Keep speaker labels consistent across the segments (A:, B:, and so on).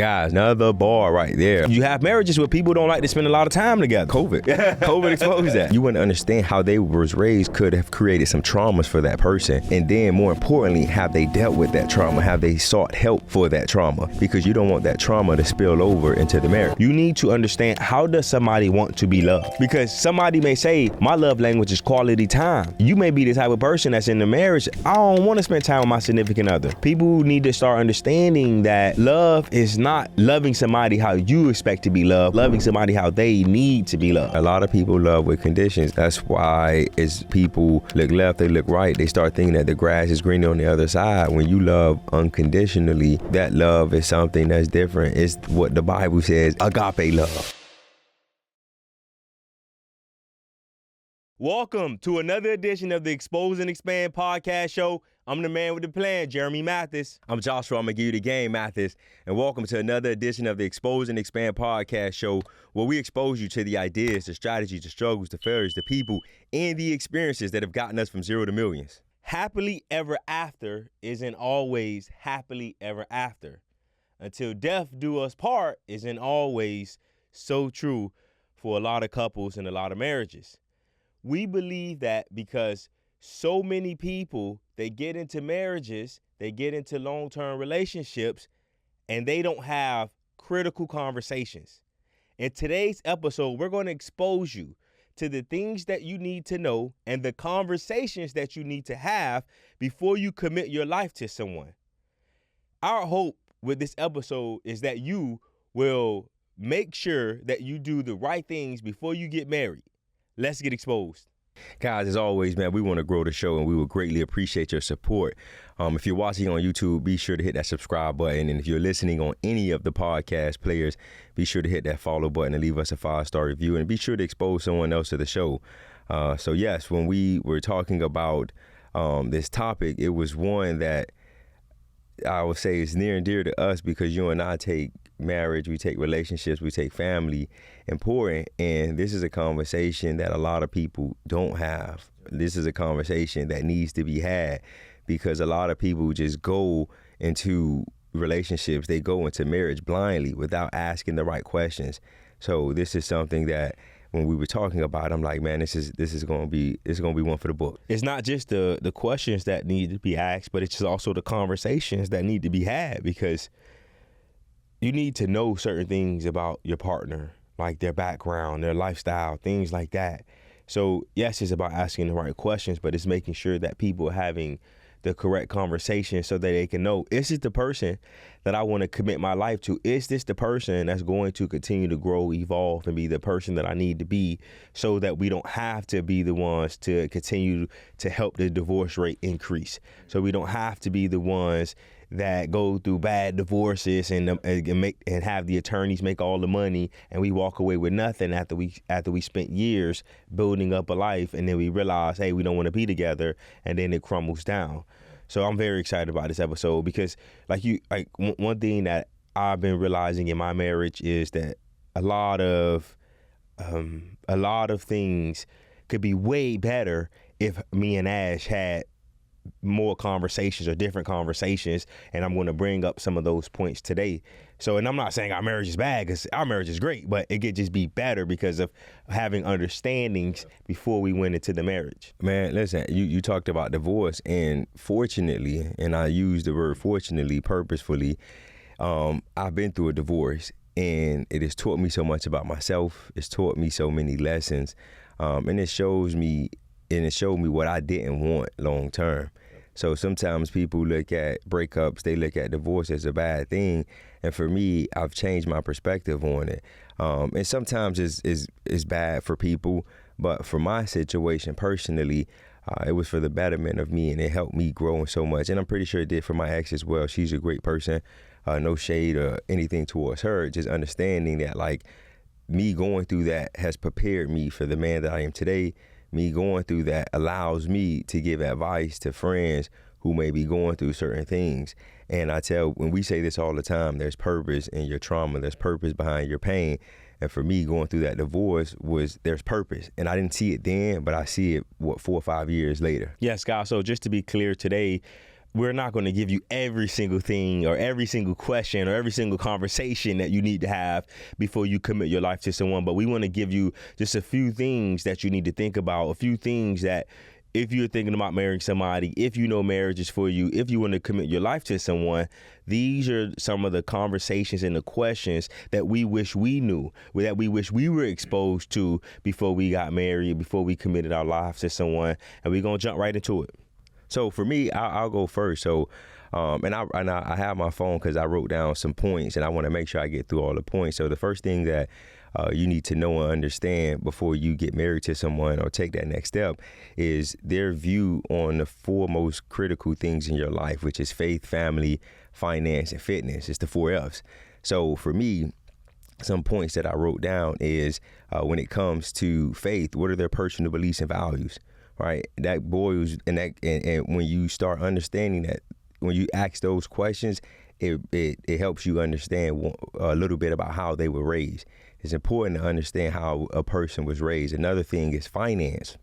A: Guys, another bar right there. You have marriages where people don't like to spend a lot of time together. COVID exposed that. You wouldn't understand how they was raised could have created some traumas for that person. And then more importantly, have they dealt with that trauma? Have they sought help for that trauma? Because you don't want that trauma to spill over into the marriage. You need to understand, how does somebody want to be loved? Because somebody may say, my love language is quality time. You may be the type of person that's in the marriage, I don't want to spend time with my significant other. People need to start understanding that love is not loving somebody how you expect to be loved, loving somebody how they need to be loved. A lot of people love with conditions. That's why as people look left, they look right, they start thinking that the grass is greener on the other side. When you love unconditionally, that love is something that's different. It's what the Bible says, agape love. Welcome to another edition of the Expose and Expand podcast show. I'm the man with the plan, Jeremy Mathis. I'm Joshua. I'm going to give you the game, Mathis. And welcome to another edition of the Expose and Expand podcast show, where we expose you to the ideas, the strategies, the struggles, the failures, the people, and the experiences that have gotten us from zero to millions. Happily ever after isn't always happily ever after. Until death do us part isn't always so true for a lot of couples and a lot of marriages. We believe that because so many people, they get into marriages, they get into long-term relationships, and they don't have critical conversations. In today's episode, we're going to expose you to the things that you need to know and the conversations that you need to have before you commit your life to someone. Our hope with this episode is that you will make sure that you do the right things before you get married. Let's get exposed. Guys, as always, man, we want to grow the show and we will greatly appreciate your support. If you're watching on YouTube, be sure to hit that subscribe button. And if you're listening on any of the podcast players, be sure to hit that follow button and leave us a 5-star review. And be sure to expose someone else to the show. So, yes, when we were talking about this topic, it was one that I would say is near and dear to us because you and I take marriage, we take relationships, we take family important, and this is a conversation that a lot of people don't have. This is a conversation that needs to be had because a lot of people just go into relationships, they go into marriage blindly without asking the right questions. So this is something that when we were talking about, I'm like, man, this is gonna be one for the book. It's not just the questions that need to be asked, but it's just also the conversations that need to be had because you need to know certain things about your partner, like their background, their lifestyle, things like that. So yes, it's about asking the right questions, but it's making sure that people are having the correct conversation so that they can know, is this the person that I want to commit my life to? Is this the person that's going to continue to grow, evolve, and be the person that I need to be so that we don't have to be the ones to continue to help the divorce rate increase? So we don't have to be the ones that go through bad divorces and have the attorneys make all the money and we walk away with nothing after we spent years building up a life and then we realize, hey, we don't want to be together, and then it crumbles down. So I'm very excited about this episode because one thing that I've been realizing in my marriage is that a lot of things could be way better if me and Ash had more conversations or different conversations, and I'm going to bring up some of those points today. So, and I'm not saying our marriage is bad because our marriage is great, but it could just be better because of having understandings before we went into the marriage. Man, listen, you talked about divorce, and fortunately, and I use the word fortunately purposefully, I've been through a divorce, and it has taught me so much about myself. It's taught me so many lessons, and it showed me what I didn't want long term. So sometimes people look at breakups, they look at divorce as a bad thing. And for me, I've changed my perspective on it. And sometimes it's bad for people, but for my situation personally, it was for the betterment of me and it helped me grow so much. And I'm pretty sure it did for my ex as well. She's a great person, no shade or anything towards her, just understanding that like me going through that has prepared me for the man that I am today. Me going through that allows me to give advice to friends who may be going through certain things. And when we say this all the time, there's purpose in your trauma, there's purpose behind your pain. And for me, going through that divorce there's purpose. And I didn't see it then, but I see it, 4 or 5 years later. Yes, guys. So just to be clear today, we're not going to give you every single thing or every single question or every single conversation that you need to have before you commit your life to someone. But we want to give you just a few things that you need to think about, a few things that if you're thinking about marrying somebody, if you know marriage is for you, if you want to commit your life to someone, these are some of the conversations and the questions that we wish we knew, that we wish we were exposed to before we got married, before we committed our lives to someone. And we're going to jump right into it. So for me, I'll go first. So, and I have my phone because I wrote down some points and I want to make sure I get through all the points. So the first thing that you need to know and understand before you get married to someone or take that next step is their view on the four most critical things in your life, which is faith, family, finance, and fitness. It's the 4 F's. So for me, some points that I wrote down is when it comes to faith, what are their personal beliefs and values? Right, that boils, and when you start understanding that, when you ask those questions, it helps you understand a little bit about how they were raised. It's important to understand how a person was raised. Another thing is finance.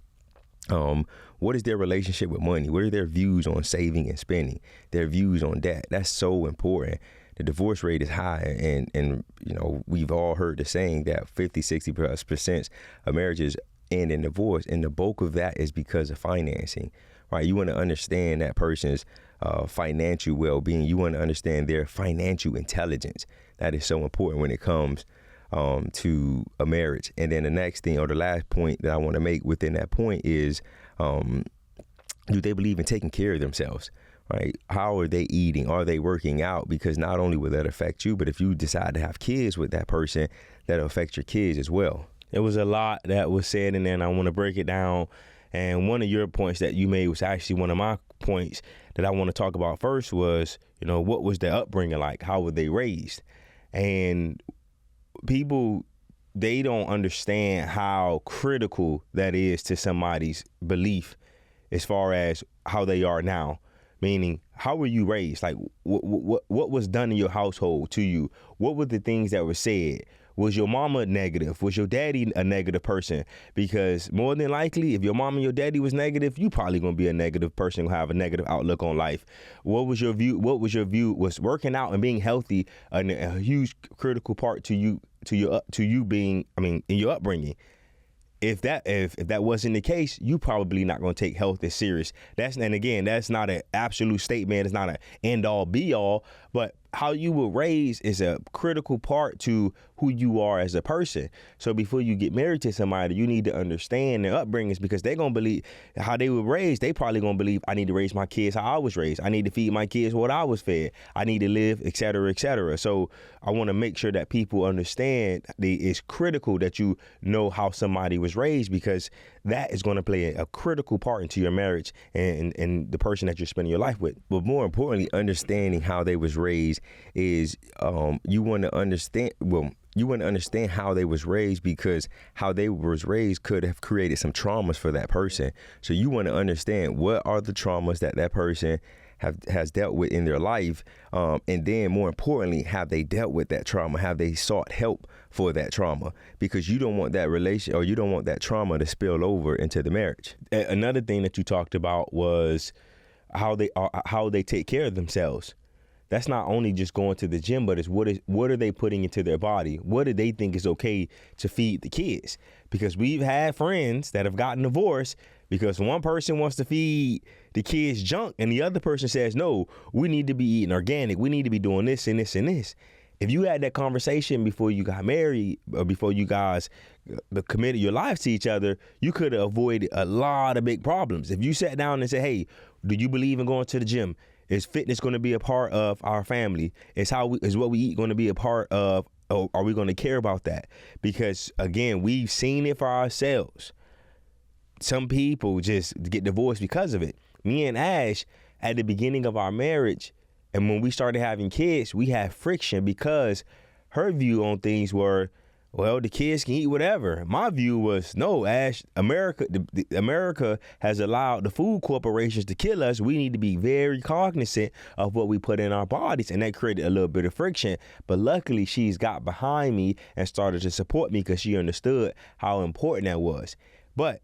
A: What is their relationship with money? What are their views on saving and spending? Their views on debt. That's so important. The divorce rate is high, and you know, we've all heard the saying that 50-60% of marriages end in divorce, and the bulk of that is because of financing, right? You want to understand that person's financial well-being. You want to understand their financial intelligence. That is so important when it comes to a marriage. And then the next thing, or the last point that I want to make within that point is, do they believe in taking care of themselves? Right? How are they eating? Are they working out? Because not only will that affect you, but if you decide to have kids with that person, that'll affect your kids as well. It was a lot that was said, and then I want to break it down. And one of your points that you made was actually one of my points that I want to talk about first was, you know, what was their upbringing like? How were they raised? And people, they don't understand how critical that is to somebody's belief as far as how they are now. Meaning, how were you raised? Like, what was done in your household to you? What were the things that were said? Was your mama negative? Was your daddy a negative person? Because more than likely, if your mom and your daddy was negative, you probably gonna be a negative person, gonna have a negative outlook on life. What was your view? Was working out and being healthy a huge critical part to you being, in your upbringing? If that wasn't the case, you probably not going to take health as serious. That's not an absolute statement. It's not an end all be all, but how you were raised is a critical part to who you are as a person. So before you get married to somebody, you need to understand their upbringings, because they're going to believe how they were raised. They probably going to believe, I need to raise my kids how I was raised. I need to feed my kids what I was fed. I need to live, et cetera, et cetera. So I want to make sure that people understand it's critical that you know how somebody was raised, because that is going to play a critical part into your marriage and the person that you're spending your life with. But more importantly, understanding how they was raised is you want to understand how they was raised, because how they was raised could have created some traumas for that person. So you want to understand what are the traumas that person has dealt with in their life, and then more importantly, have they dealt with that trauma? Have they sought help for that trauma? Because you don't want that you don't want that trauma to spill over into the marriage. Another thing that you talked about was how they take care of themselves. That's not only just going to the gym, but it's what are they putting into their body? What do they think is okay to feed the kids? Because we've had friends that have gotten divorced because one person wants to feed the kids junk and the other person says, no, we need to be eating organic. We need to be doing this and this and this. If you had that conversation before you got married or before you guys committed your lives to each other, you could have avoided a lot of big problems. If you sat down and said, hey, do you believe in going to the gym? Is fitness going to be a part of our family? Is what we eat going to be a part of? Or are we going to care about that? Because again, we've seen it for ourselves. Some people just get divorced because of it. Me and Ash, at the beginning of our marriage, and when we started having kids, we had friction because her view on things were, well, the kids can eat whatever. My view was, no, Ash, America has allowed the food corporations to kill us. We need to be very cognizant of what we put in our bodies. And that created a little bit of friction. But luckily, she's got behind me and started to support me because she understood how important that was. But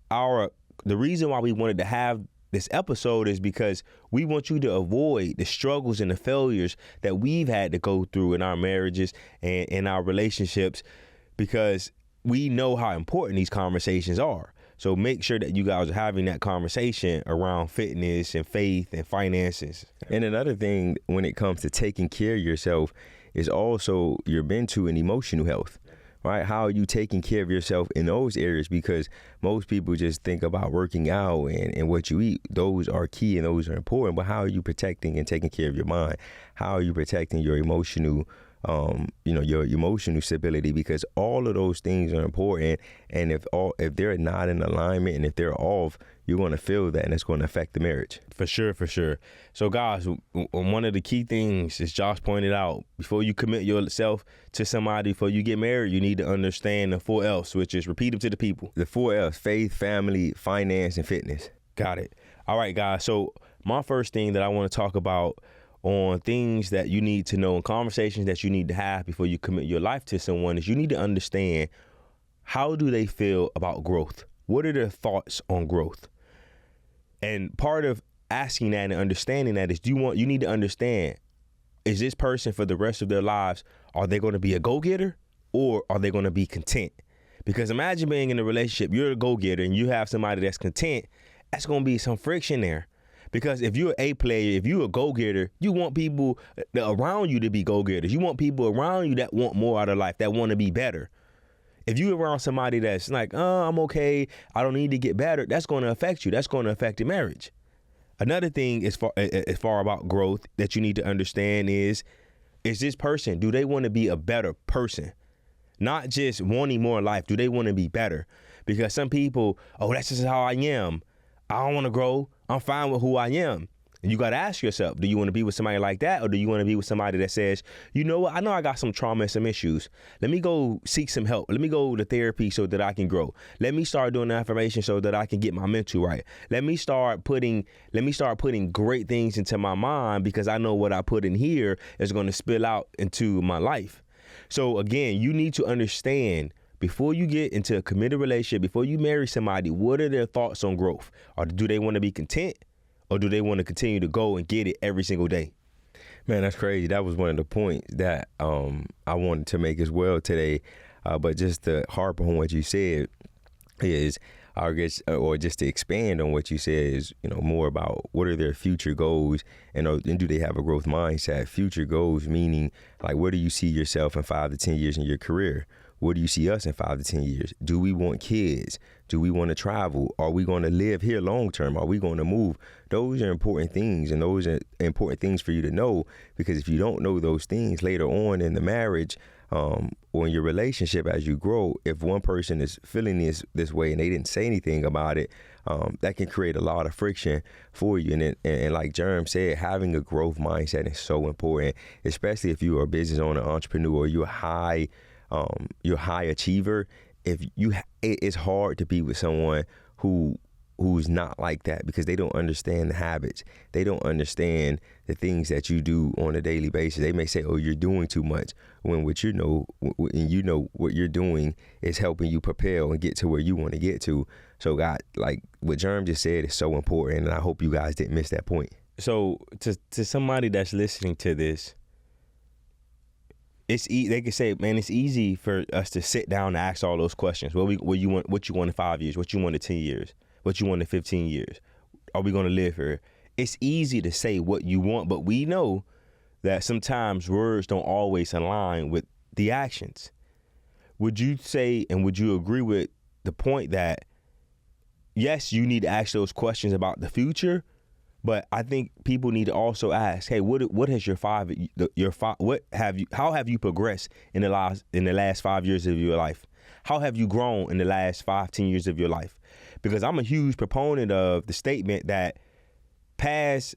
A: the reason why we wanted to have this episode is because we want you to avoid the struggles and the failures that we've had to go through in our marriages and in our relationships, because we know how important these conversations are. So make sure that you guys are having that conversation around fitness and faith and finances. And another thing when it comes to taking care of yourself is also your mental and emotional health, right? How are you taking care of yourself in those areas? Because most people just think about working out and what you eat. Those are key and those are important. But how are you protecting and taking care of your mind? How are you protecting your emotional your emotional stability? Because all of those things are important, and if they're not in alignment and if they're off, you're going to feel that, and it's going to affect the marriage. For sure. So guys, one of the key things, as Josh pointed out, before you commit yourself to somebody, before you get married, you need to understand the 4 F's, which is repeat them to the people. The 4 F's: faith, family, finance, and fitness. Got it. All right, guys. So my first thing that I want to talk about on things that you need to know and conversations that you need to have before you commit your life to someone is you need to understand, how do they feel about growth? What are their thoughts on growth? And part of asking that and understanding that is you need to understand, is this person for the rest of their lives, are they going to be a go-getter or are they going to be content? Because imagine being in a relationship, you're a go-getter and you have somebody that's content, that's going to be some friction there. Because if you're a player, if you're a go-getter, you want people around you to be go-getters. You want people around you that want more out of life, that want to be better. If you're around somebody that's like, I'm okay, I don't need to get better, that's going to affect you. That's going to affect your marriage. Another thing as far about growth that you need to understand is this person, do they want to be a better person? Not just wanting more life. Do they want to be better? Because some people, that's just how I am. I don't want to grow. I'm fine with who I am. And you got to ask yourself, do you want to be with somebody like that? Or do you want to be with somebody that says, you know what? I know I got some trauma and some issues. Let me go seek some help. Let me go to therapy so that I can grow. Let me start doing affirmation so that I can get my mental right. Let me start putting great things into my mind, because I know what I put in here is going to spill out into my life. So again, you need to understand, before you get into a committed relationship, before you marry somebody, what are their thoughts on growth? Or do they want to be content? Or do they want to continue to go and get it every single day? Man, that's crazy. That was one of the points that I wanted to make as well today. But just to harp on what you said is, or just to expand on what you said is, more about what are their future goals, and do they have a growth mindset? Future goals meaning, like, where do you see yourself in 5 to 10 years in your career? Where do you see us in 5 to 10 years? Do we want kids? Do we want to travel? Are we going to live here long term? Are we going to move? Those are important things, and those are important things for you to know, because if you don't know those things later on in the marriage or in your relationship as you grow, if one person is feeling this way and they didn't say anything about it, that can create a lot of friction for you. And like Jerm said, having a growth mindset is so important, especially if you are a business owner, entrepreneur, you're a high achiever. It's hard to be with someone who's not like that, because they don't understand the habits. They don't understand the things that you do on a daily basis. They may say, you're doing too much, when what what you're doing is helping you propel and get to where you want to get to. So God, like what Jerm just said, is so important, and I hope you guys didn't miss that point. So to somebody that's listening to this, they could say, man, it's easy for us to sit down and ask all those questions. What you want in 5 years? What you want in 10 years? What you want in 15 years? Are we going to live here? It's easy to say what you want, but we know that sometimes words don't always align with the actions. Would you say, and would you agree with the point that, yes, you need to ask those questions about the future, but I think people need to also ask, hey, what has how have you progressed in the last 5 years of your life? How have you grown in the last 5-10 years of your life? Because I'm a huge proponent of the statement that past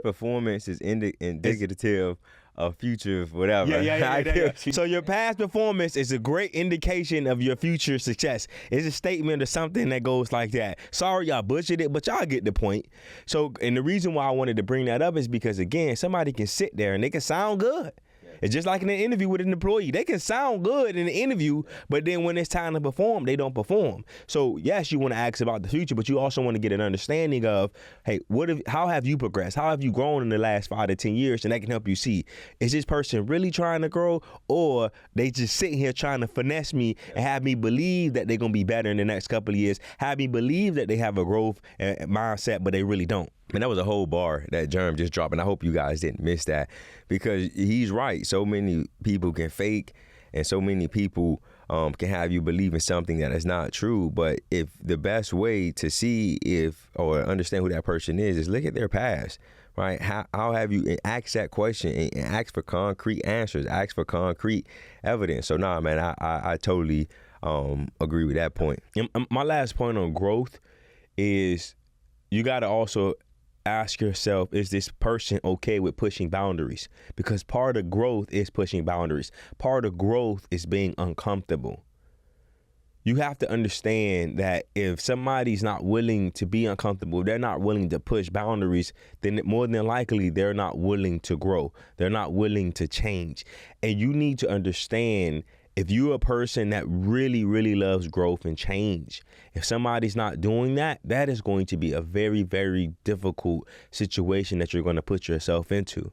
A: performance is indicative of future whatever. Yeah. So your past performance is a great indication of your future success. It's a statement or something that goes like that. Sorry, y'all butchered it, but y'all get the point. So, and the reason why I wanted to bring that up is because, again, somebody can sit there and they can sound good. It's just like in an interview with an employee. They can sound good in the interview, but then when it's time to perform, they don't perform. So yes, you want to ask about the future, but you also want to get an understanding of, hey, how have you progressed? How have you grown in the last 5 to 10 years? And that can help you see, is this person really trying to grow, or they just sitting here trying to finesse me and have me believe that they're going to be better in the next couple of years, have me believe that they have a growth mindset, but they really don't. And that was a whole bar that Germ just dropped, and I hope you guys didn't miss that, because he's right. So many people can fake, and so many people can have you believe in something that is not true. But if the best way to see or understand who that person is look at their past, right? How have you asked that question and ask for concrete answers, ask for concrete evidence. So nah, man, I totally agree with that point. And my last point on growth is you got to also ask yourself, is this person okay with pushing boundaries? Because part of growth is pushing boundaries. Part of growth is being uncomfortable. You have to understand that if somebody's not willing to be uncomfortable, they're not willing to push boundaries, then more than likely they're not willing to grow. They're not willing to change. And you need to understand, if you're a person that really, really loves growth and change, if somebody's not doing that, that is going to be a very, very difficult situation that you're going to put yourself into.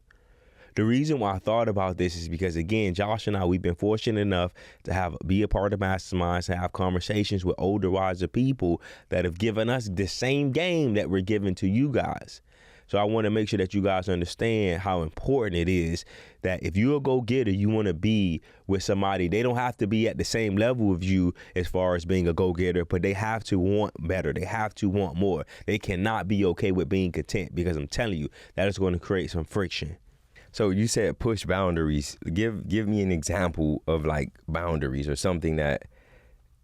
A: The reason why I thought about this is because, again, Josh and I, we've been fortunate enough to be a part of masterminds and have conversations with older, wiser people that have given us the same game that we're giving to you guys. So I want to make sure that you guys understand how important it is that if you're a go-getter, you want to be with somebody. They don't have to be at the same level of you as far as being a go-getter, but they have to want better. They have to want more. They cannot be okay with being content, because I'm telling you, that is going to create some friction. So you said push boundaries. Give me an example of like boundaries or something that,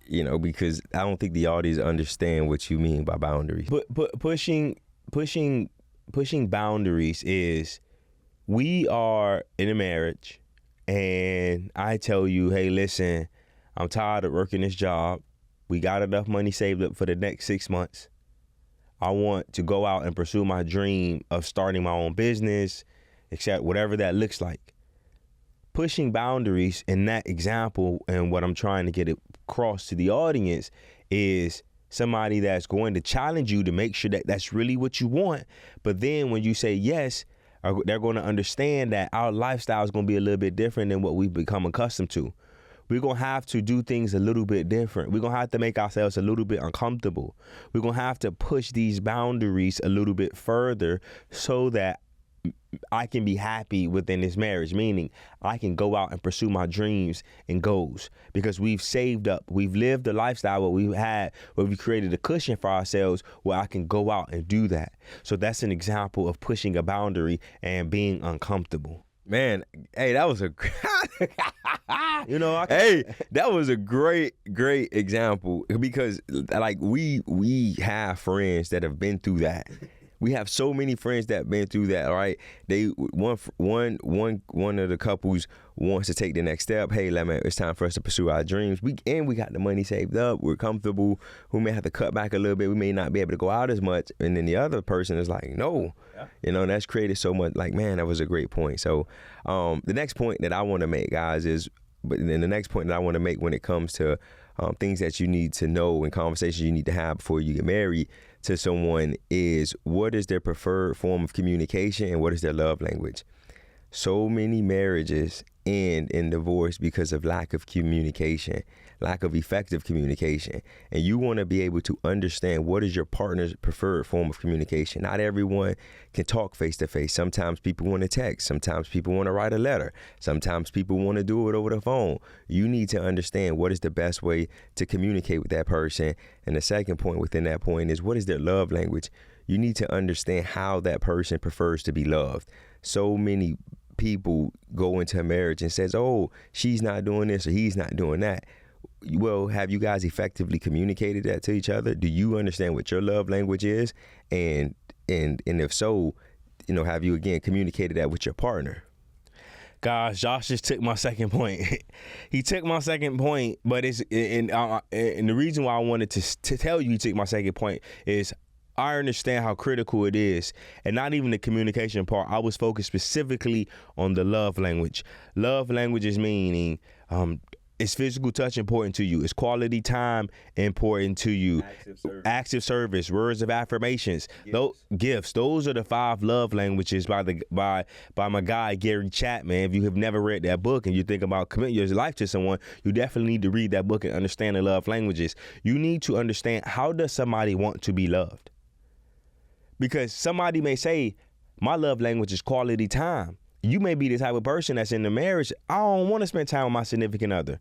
A: because I don't think the audience understand what you mean by boundaries. But pushing boundaries is, we are in a marriage and I tell you, hey, listen, I'm tired of working this job. We got enough money saved up for the next 6 months. I want to go out and pursue my dream of starting my own business, except whatever that looks like. Pushing boundaries in that example, and what I'm trying to get across to the audience, is somebody that's going to challenge you to make sure that that's really what you want. But then when you say yes, they're going to understand that our lifestyle is going to be a little bit different than what we've become accustomed to. We're going to have to do things a little bit different. We're going to have to make ourselves a little bit uncomfortable. We're going to have to push these boundaries a little bit further so that I can be happy within this marriage, meaning I can go out and pursue my dreams and goals, because we've saved up, we've lived the lifestyle what we've had, where we created a cushion for ourselves where I can go out and do that. So that's an example of pushing a boundary and being uncomfortable. Man, hey, that was that was a great example, because like we have friends that have been through that. We have so many friends that been through that, right? One of the couples wants to take the next step. Hey, it's time for us to pursue our dreams. We got the money saved up. We're comfortable. We may have to cut back a little bit. We may not be able to go out as much. And then the other person is like, no. Yeah. And that's created so much. Like, man, that was a great point. So the next point that I want to make, guys, when it comes to things that you need to know and conversations you need to have before you get married to someone, is what is their preferred form of communication and what is their love language. So many marriages end in divorce because of lack of communication, lack of effective communication. And you want to be able to understand what is your partner's preferred form of communication. Not everyone can talk face to face. Sometimes people want to text. Sometimes people want to write a letter. Sometimes people want to do it over the phone. You need to understand what is the best way to communicate with that person. And the second point within that point is, what is their love language? You need to understand how that person prefers to be loved. So many people go into a marriage and says, oh, she's not doing this or he's not doing that. Well, have you guys effectively communicated that to each other? Do you understand what your love language is? And if so, have you again communicated that with your partner? Guys, Josh just took my second point. He took my second point, but and the reason why I wanted to tell you he took my second point is, I understand how critical it is, and not even the communication part. I was focused specifically on the love language. Love language is meaning, is physical touch important to you? Is quality time important to you? Acts of service, words of affirmations, gifts. Those are the 5 love languages by my guy Gary Chapman. If you have never read that book and you think about committing your life to someone, you definitely need to read that book and understand the love languages. You need to understand, how does somebody want to be loved? Because somebody may say, my love language is quality time. You may be the type of person that's in the marriage, I don't want to spend time with my significant other.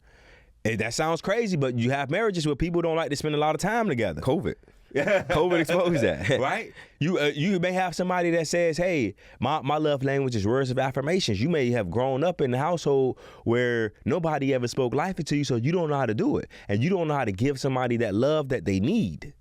A: That sounds crazy, but you have marriages where people don't like to spend a lot of time together. COVID exposed that. Right? You may have somebody that says, hey, my love language is words of affirmations. You may have grown up in a household where nobody ever spoke life into you, so you don't know how to do it. And you don't know how to give somebody that love that they need.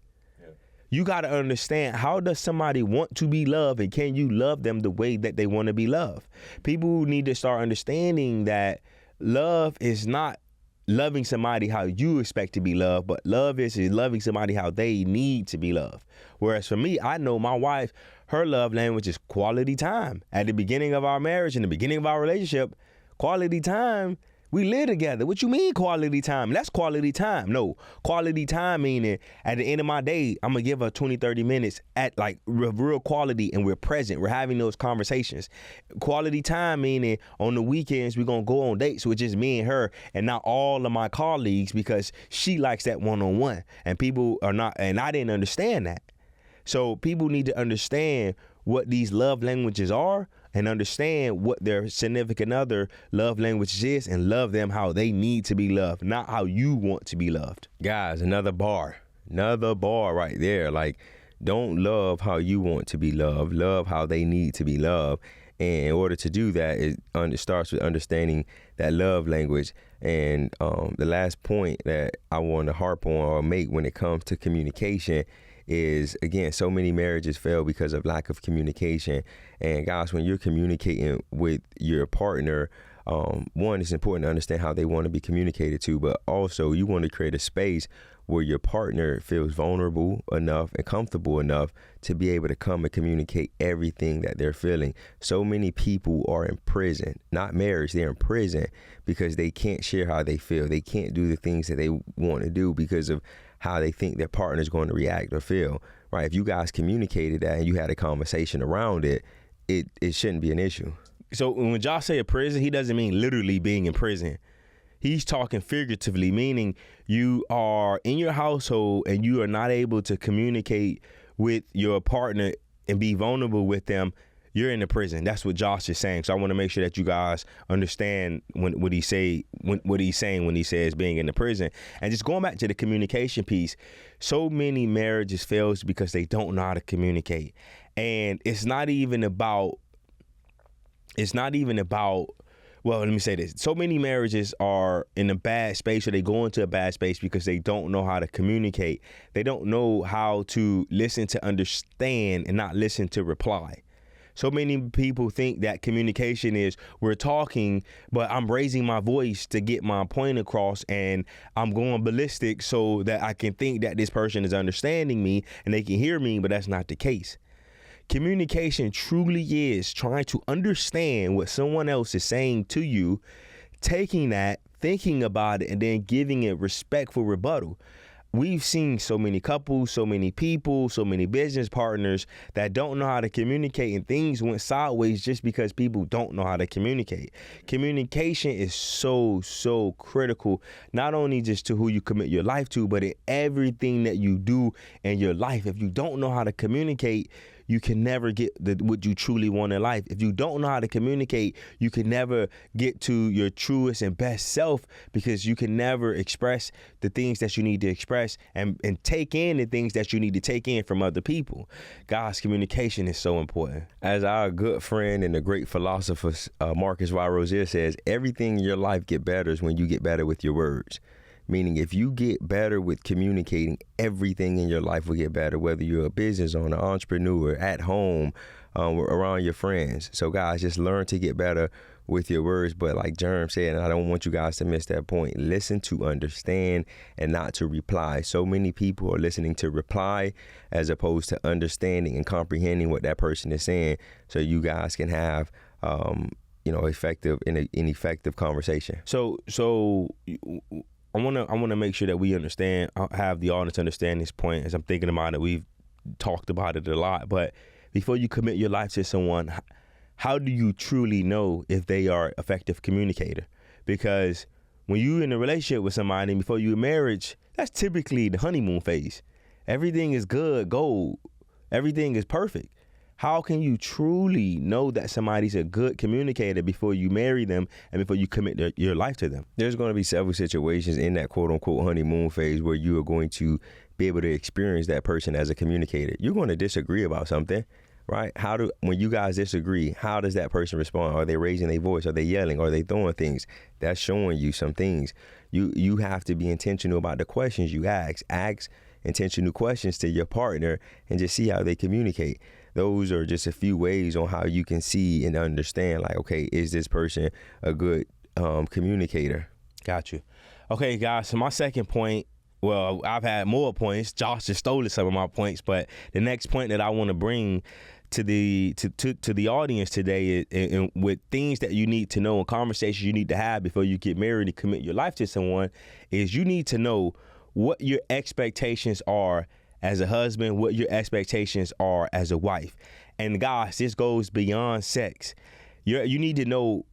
A: You got to understand, how does somebody want to be loved, and can you love them the way that they want to be loved? People need to start understanding that love is not loving somebody how you expect to be loved, but love is loving somebody how they need to be loved. Whereas for me, I know my wife, her love language is quality time. At the beginning of our marriage, in the beginning of our relationship, quality time, we live together. What you mean quality time? That's quality time. No, quality time meaning at the end of my day, I'm going to give her 20, 30 minutes at like real quality, and we're present. We're having those conversations. Quality time meaning on the weekends, we're going to go on dates with just me and her and not all of my colleagues, because she likes that one-on-one, and people are not, and I didn't understand that. So people need to understand what these love languages are, and understand what their significant other love language is, and love them how they need to be loved, not how you want to be loved. Guys, another bar right there. Like, don't love how you want to be loved. Love how they need to be loved. And in order to do that, it starts with understanding that love language. And the last point that I want to harp on or make when it comes to communication is, again, so many marriages fail because of lack of communication. And guys, when you're communicating with your partner, one, it's important to understand how they want to be communicated to, but also you want to create a space where your partner feels vulnerable enough and comfortable enough to be able to come and communicate everything that they're feeling. So many people are in prison, not marriage, they're in prison because they can't share how they feel. They can't do the things that they want to do because of how they think their partner is going to react or feel, right? If you guys communicated that and you had a conversation around it, it shouldn't be an issue. So when Josh say a prison, he doesn't mean literally being in prison. He's talking figuratively, meaning you are in your household and you are not able to communicate with your partner and be vulnerable with them. You're in the prison. That's what Josh is saying. So I want to make sure that you guys understand what he's saying when he says being in the prison. And just going back to the communication piece, so many marriages fails because they don't know how to communicate. And it's not even about, well, let me say this. So many marriages are in a bad space, or they go into a bad space because they don't know how to communicate. They don't know how to listen to understand and not listen to reply. So many people think that communication is we're talking, but I'm raising my voice to get my point across, and I'm going ballistic so that I can think that this person is understanding me and they can hear me, but that's not the case. Communication truly is trying to understand what someone else is saying to you, taking that, thinking about it, and then giving it respectful rebuttal. We've seen so many couples, so many people, so many business partners that don't know how to communicate, and things went sideways just because people don't know how to communicate. Communication is so critical, not only just to who you commit your life to, but in everything that you do in your life. If you don't know how to communicate, you can never get what you truly want in life. If you don't know how to communicate, you can never get to your truest and best self, because you can never express the things that you need to express and take in the things that you need to take in from other people. Guys, communication is so important. As our good friend and the great philosopher Marcus Y. Rozier says, everything in your life get better when you get better with your words. Meaning, if you get better with communicating, everything in your life will get better, whether you're a business owner, entrepreneur, at home, around your friends. So guys, just learn to get better with your words, but like Jerm said, and I don't want you guys to miss that point, listen to understand and not to reply. So many people are listening to reply as opposed to understanding and comprehending what that person is saying, so you guys can have effective conversation. So I want to make sure that we understand, have the audience understand this point. As I'm thinking about it, we've talked about it a lot, but before you commit your life to someone, how do you truly know if they are an effective communicator? Because when you're in a relationship with somebody before you're in marriage, that's typically the honeymoon phase. Everything is good, gold. Everything is perfect. How can you truly know that somebody's a good communicator before you marry them and before you commit your life to them? There's going to be several situations in that quote unquote honeymoon phase where you are going to be able to experience that person as a communicator. You're going to disagree about something, right? When you guys disagree, how does that person respond? Are they raising their voice? Are they yelling? Are they throwing things? That's showing you some things. You have to be intentional about the questions you ask. Ask intentional questions to your partner and just see how they communicate. Those are just a few ways on how you can see and understand, like, okay, is this person a good communicator? Got you. Okay, guys, so my second point, well, I've had more points. Josh just stole some of my points, but the next point that I want to bring to the audience today is, and with things that you need to know and conversations you need to have before you get married and commit your life to someone, is you need to know what your expectations are as a husband, what your expectations are as a wife. And guys, this goes beyond sex. You need to know,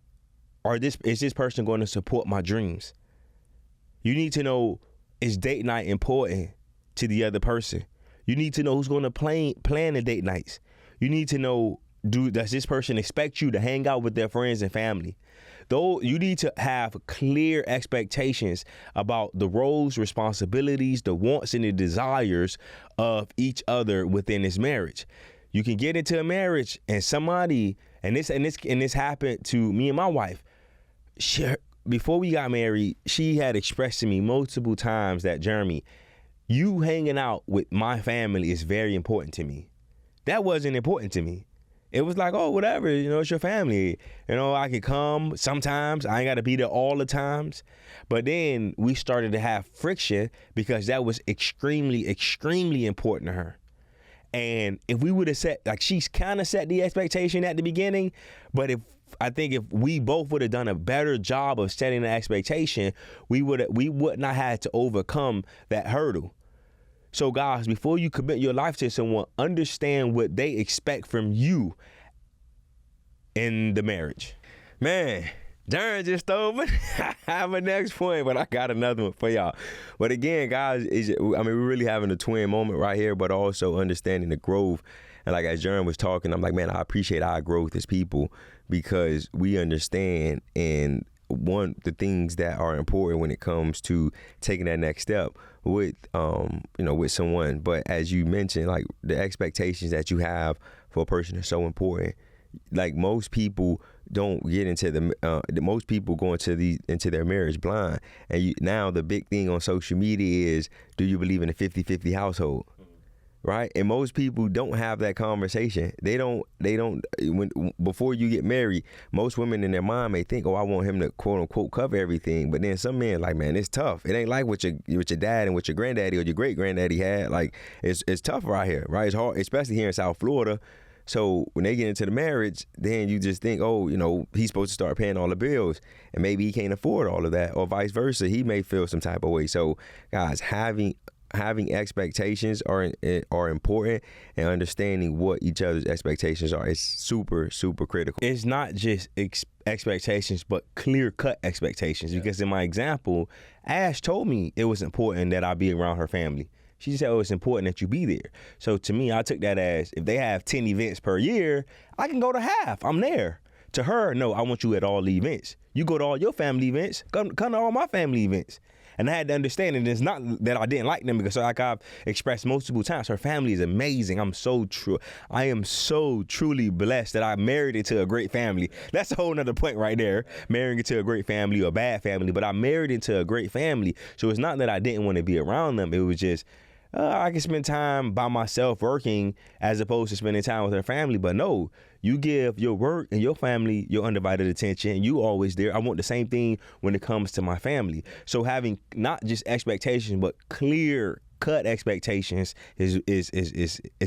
A: is this person going to support my dreams? You need to know, is date night important to the other person? You need to know who's going to plan the date nights. You need to know, does this person expect you to hang out with their friends and family? Though you need to have clear expectations about the roles, responsibilities, the wants and the desires of each other within this marriage. You can get into a marriage and somebody, and this happened to me and my wife. Before we got married, she had expressed to me multiple times that, Jeremy, you hanging out with my family is very important to me. That wasn't important to me. It was like, oh, whatever, it's your family. I can come sometimes. I ain't got to be there all the times. But then we started to have friction because that was extremely, extremely important to her. And if we would have set, like, she's kind of set the expectation at the beginning, but I think if we both would have done a better job of setting the expectation, we would not have to overcome that hurdle. So guys, before you commit your life to someone, understand what they expect from you in the marriage. Man, Darren just stole me. I have a next point, but I got another one for y'all. But again, guys, we're really having a twin moment right here, but also understanding the growth. And like as Darren was talking, I'm like, man, I appreciate our growth as people because we understand and the things that are important when it comes to taking that next step with someone. But as you mentioned, like the expectations that you have for a person is so important. Like most people don't get into most people go into their marriage blind. And now the big thing on social media is, do you believe in a 50-50 household? Right? And most people don't have that conversation. Before you get married, most women in their mind may think, oh, I want him to quote unquote cover everything. But then some men like, man, it's tough. It ain't like what your dad and what your granddaddy or your great granddaddy had. Like it's tough right here, right? It's hard, especially here in South Florida. So when they get into the marriage, then you just think, oh, he's supposed to start paying all the bills and maybe he can't afford all of that, or vice versa. He may feel some type of way. So guys, having expectations are important, and understanding what each other's expectations are is super, super critical. It's not just expectations, but clear-cut expectations. Yeah. Because in my example, Ash told me it was important that I be around her family. She said, oh, it's important that you be there. So to me, I took that as, if they have 10 events per year, I can go to half. I'm there. To her, no, I want you at all the events. You go to all your family events, come to all my family events. And I had to understand, and it's not that I didn't like them, because like I've expressed multiple times, her family is amazing. I am so truly blessed that I married into a great family. That's a whole nother point right there, marrying into a great family or a bad family, but I married into a great family. So it's not that I didn't want to be around them. It was just, I can spend time by myself working as opposed to spending time with her family. But no, you give your work and your family your undivided attention, and you always there. I want the same thing when it comes to my family. So having not just expectations, but clear cut expectations is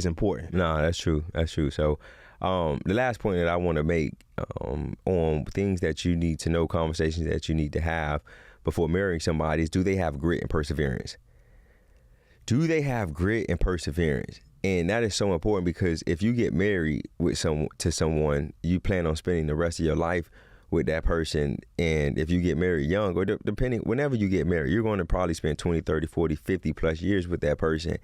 A: important. No, that's true. That's true. So the last point that I want to make on things that you need to know, conversations that you need to have before marrying somebody is, do they have grit and perseverance? Do they have grit and perseverance? And that is so important, because if you get married with someone, you plan on spending the rest of your life with that person. And if you get married young, or depending, whenever you get married, you're going to probably spend 20, 30, 40, 50 plus years with that person.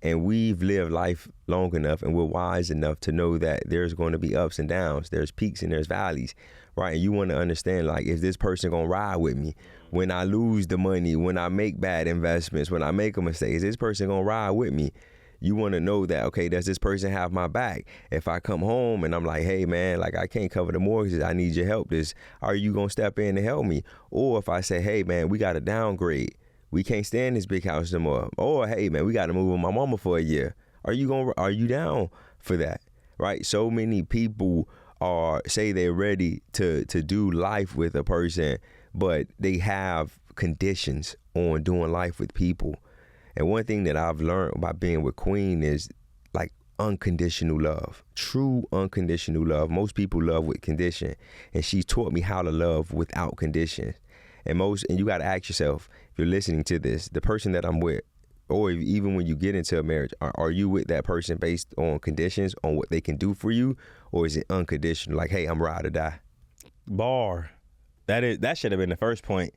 A: And we've lived life long enough, and we're wise enough to know that there's going to be ups and downs. There's peaks and there's valleys, right? And you want to understand, like, is this person going to ride with me when I lose the money, when I make bad investments, when I make a mistake? Is this person going to ride with me? You want to know that, okay, does this person have my back? If I come home and I'm like, hey, man, like, I can't cover the mortgages, I need your help. Are you going to step in and help me? Or if I say, hey, man, we got to downgrade, we can't stay in this big house no more. Or, hey, man, we got to move with my mama for a year. Are you down for that? Right? So many people say they're ready to do life with a person, but they have conditions on doing life with people. And one thing that I've learned by being with Queen is, like, unconditional love, true unconditional love. Most people love with condition, and she taught me how to love without conditions. And you got to ask yourself, if you're listening to this, the person that I'm with, or even when you get into a marriage, are you with that person based on conditions, on what they can do for you, or is it unconditional? Like, hey, I'm ride or die. Bar. That should have been the first point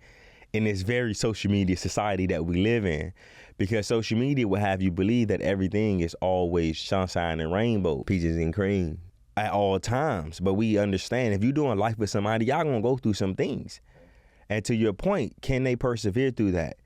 A: in this very social media society that we live in, because social media will have you believe that everything is always sunshine and rainbow, peaches and cream at all times. But we understand, if you're doing life with somebody, y'all gonna go through some things. And to your point, can they persevere through that?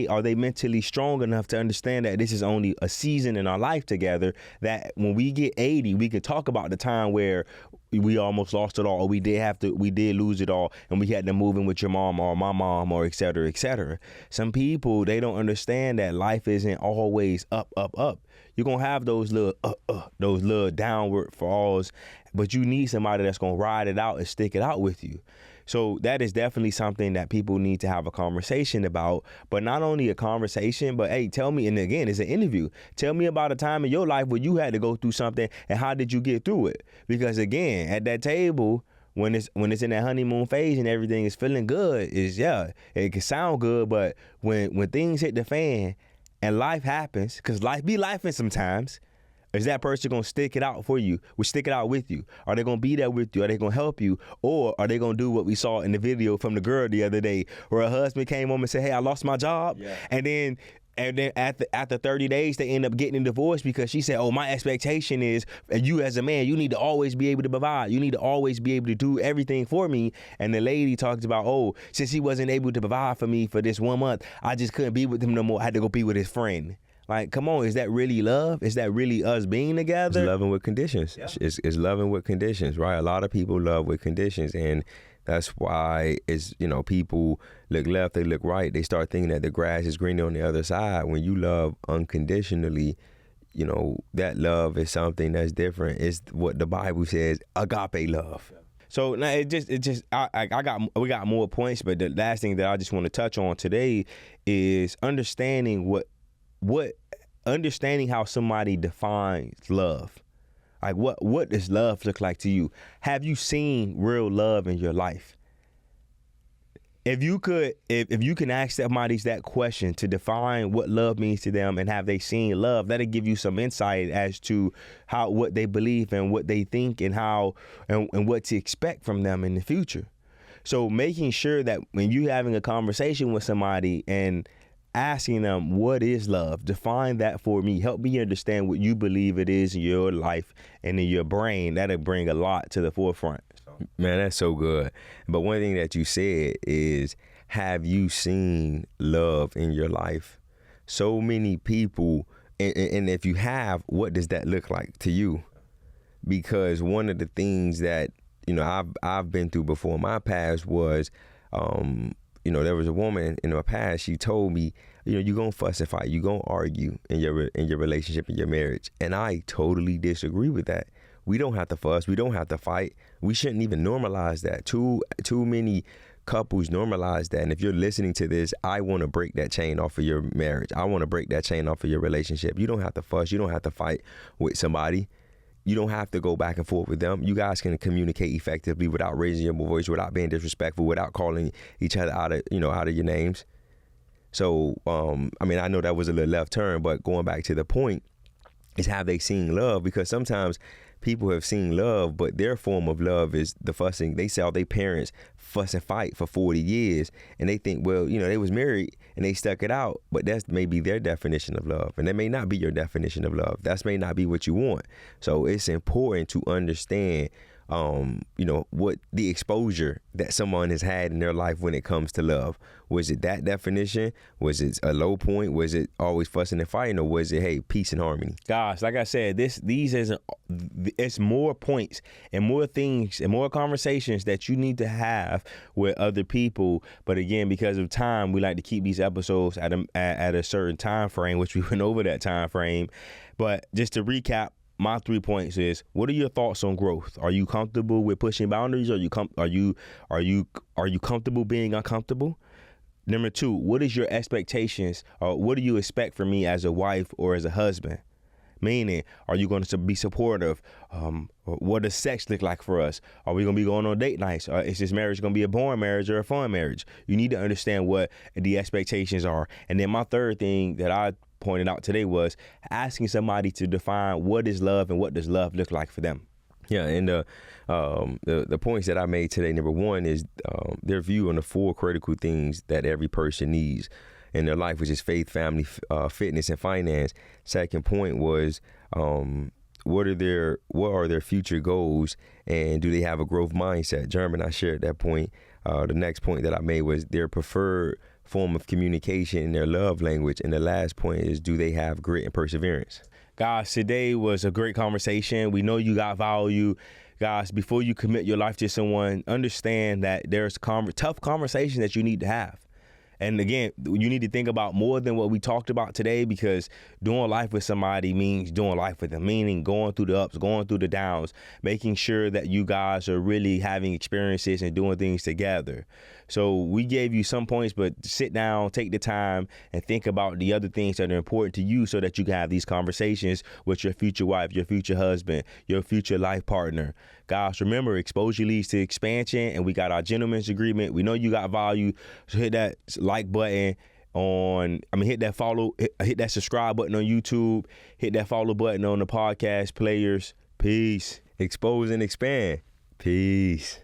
A: Are they mentally strong enough to understand that this is only a season in our life together, that when we get 80, we can talk about the time where we almost lost it all, or we did lose it all, and we had to move in with your mom or my mom, or et cetera, et cetera. Some people, they don't understand that life isn't always up, up, up. You're going to have those little downward falls, but you need somebody that's going to ride it out and stick it out with you. So that is definitely something that people need to have a conversation about. But not only a conversation, but hey, tell me, and again, it's an interview. Tell me about a time in your life where you had to go through something, and how did you get through it? Because again, at that table, when it's in that honeymoon phase and everything is feeling good, it can sound good, but when things hit the fan and life happens, because life be lifing sometimes, is that person going to stick it out for you? Stick it out with you? Are they going to be there with you? Are they going to help you? Or are they going to do what we saw in the video from the girl the other day, where her husband came home and said, hey, I lost my job. Yeah. And then after 30 days, they end up getting a divorce because she said, oh, my expectation is, and you as a man, you need to always be able to provide. You need to always be able to do everything for me. And the lady talked about, oh, since he wasn't able to provide for me for this 1 month, I just couldn't be with him no more. I had to go be with his friend. Like, come on, is that really love? Is that really us being together? It's loving with conditions. Yeah. It's loving with conditions, right? A lot of people love with conditions, and that's why people look left, they look right. They start thinking that the grass is greener on the other side. When you love unconditionally, that love is something that's different. It's what the Bible says, agape love. So now we got more points, but the last thing that I just want to touch on today is understanding understanding how somebody defines love. Like, what does love look like to you? Have you seen real love in your life? If you can ask somebody that question to define what love means to them, and have they seen love, that'll give you some insight as to what they believe and what they think, and how and what to expect from them in the future. So making sure that when you're having a conversation with somebody and asking them, what is love? Define that for me. Help me understand what you believe it is in your life and in your brain. That'll bring a lot to the forefront. Man, that's so good. But one thing that you said is, have you seen love in your life? So many people, and if you have, what does that look like to you? Because one of the things that I've been through before in my past was there was a woman in my past, she told me, you're going to fuss and fight, you're going to argue in your relationship, in your marriage. And I totally disagree with that. We don't have to fuss. We don't have to fight. We shouldn't even normalize that. Too many couples normalize that. And if you're listening to this, I want to break that chain off of your marriage. I want to break that chain off of your relationship. You don't have to fuss. You don't have to fight with somebody. You don't have to go back and forth with them. You guys can communicate effectively without raising your voice, without being disrespectful, without calling each other out of your names. So, I know that was a little left turn, but going back to the point is, have they seen love? Because sometimes people have seen love, but their form of love is the fussing. They saw their parents fuss and fight for 40 years, and they think, well, they was married and they stuck it out, but that's maybe their definition of love, and that may not be your definition of love. That may not be what you want. So it's important to understand what the exposure that someone has had in their life when it comes to love. Was it that definition? Was it a low point? Was it always fussing and fighting? Or was it, hey, peace and harmony?
B: Guys, like I said, it's more points and more things and more conversations that you need to have with other people. But again, because of time, we like to keep these episodes at a certain time frame, which we went over that time frame. But just to recap, my 3 points is: what are your thoughts on growth? Are you comfortable with pushing boundaries? Are you comfortable being uncomfortable? Number 2, what is your expectations, or what do you expect from me as a wife or as a husband? Meaning, are you going to be supportive? What does sex look like for us? Are we going to be going on date nights? Is this marriage going to be a boring marriage or a fun marriage? You need to understand what the expectations are. And then my third thing that I pointed out today was asking somebody to define what is love and what does love look like for them.
A: Yeah, and the points that I made today, number 1 is their view on the 4 critical things that every person needs in their life, which is faith, family, fitness, and finance. Second point was what are their future goals, and do they have a growth mindset? German, I shared that point. The next point that I made was their preferred form of communication in their love language. And the last point is, do they have grit and perseverance?
B: Guys, today was a great conversation. We know you got value. Guys, before you commit your life to someone, understand that there's tough conversations that you need to have. And again, you need to think about more than what we talked about today, because doing life with somebody means doing life with them, meaning going through the ups, going through the downs, making sure that you guys are really having experiences and doing things together. So we gave you some points, but sit down, take the time, and think about the other things that are important to you so that you can have these conversations with your future wife, your future husband, your future life partner. Guys, remember, exposure leads to expansion, and we got our gentleman's agreement. We know you got value, so hit that like button hit that follow, hit that subscribe button on YouTube, hit that follow button on the podcast players. Peace.
A: Expose and expand. Peace.